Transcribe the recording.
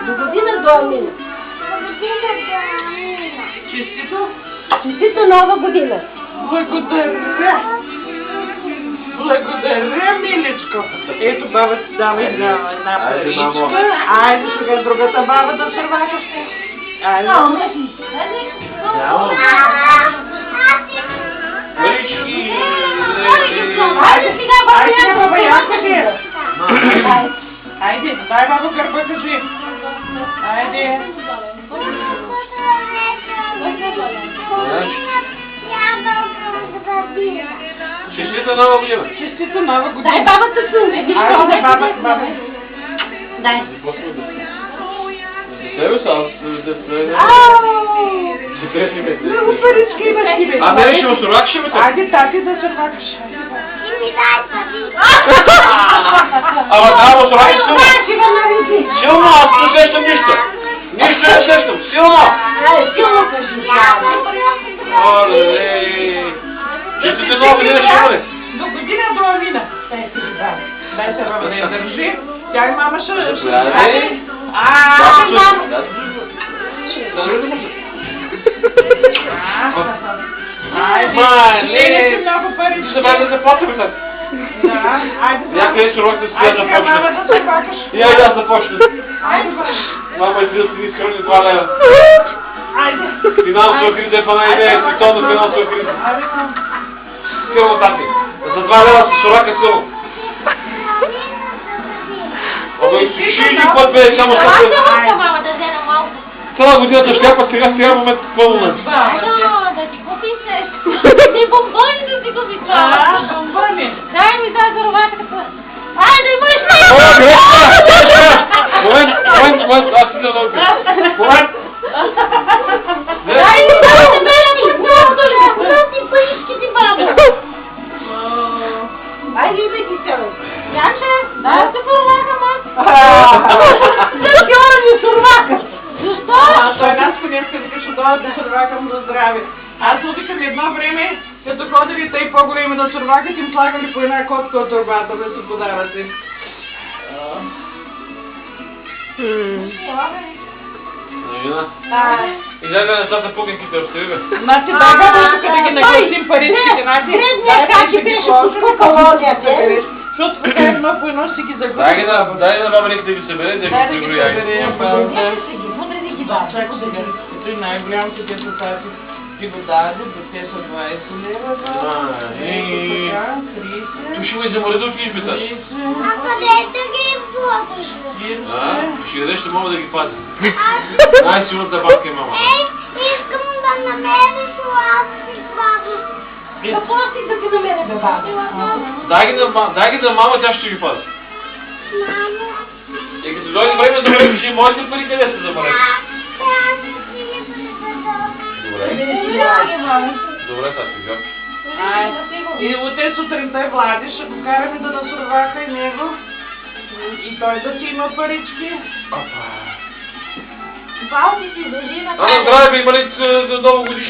До година до Амина. Честито? Честита нова година. Благодаря. Благодаря, миличко. Ето баба ти дава една паричка. Айде сега другата баба да сървакаш. Айде. Парички! Айде сега, баба Янка ти. Айде, дай баба гърба кажи. Айде. Честита нова година! Честита нова година. Дай бабата суне. Айде, баба. Дай. Тебе са, Много парички имаш ти, бе. а не ще осурвакаш ли ме? Айде, тати да сървакаш. Ама трябва да осурвакаш силно! Силно, аз не сещам нищо! Нищо не сещам, силно! Силно кажи. Оле! Честита нова година ще бъде! До година до Амина. Дай се баба да я държи. Тя и мама ще... Айде! Айде, много пари. Ти забравя да започваме след. Да, айде. Някъде сурок да стоя Айде, мама започна. да се бакаш. И айде аз започна. Айде, баба. Мама излиза си ни скърни 2 лева. Айде. Финансова криза е пана идея, световна финансова криза. Айде, мама. Силно, тати. За 2 лева си сурака силно. Ама изпиши ли път бе, само Аз съпред. не мама да взема малко. Цяла годината шляпа, сега момент пълно на. Да ти купи се. Ти бомбони да ти купи това. Бомбони. Дай ми тази зароватката. Айде, мъж! Момент, аз си да наука. Момент. Дай ми тази мене! Много ли? Ти парички ти баба. Айде, иди ти се, бе. Янче, да се сурвакам аз. Защо ми сурвакаш? Защо? Той нас днеска викаше да сурвакам за здраве. Аз викам едно време, като ходили тъй по-големи да сурвакат, им слагали по една котка от турбата да се подарате. Изяга децата пукинките, остави бе. Значи дай баба тук да ги нагласим паричките, значи. Дребният как ти беше с колонията. Защото така едно по едно ще ги загубим. Дай на баба Ники да ги събере, да Дай да ги ги приброяй. съберем. Мудри ги баба. Чакай сега. Ето и най-голямото те са тази. Ти го даде, те са 20 лева. Така, 30. Ту ще го изаморезил в избита. 30. Ще дадеш, ще мога да ги пази. Най-силната бабка е мама. Искам да намериш ласки, бабо. Какво си да ти намеря, бе, баба? Дай ги на мама, тя ще ги пази. Мамо. И като дойде време да бъдеш, и моите пари къде се заморят. Аз си не предадох. Добре. Добре, тати, гад. И утре сутринта Влади ще го караме да насурвака и него. И той да си има парички. Апа. Баба ти си държи на Здраве, бе, има ли ново годишно?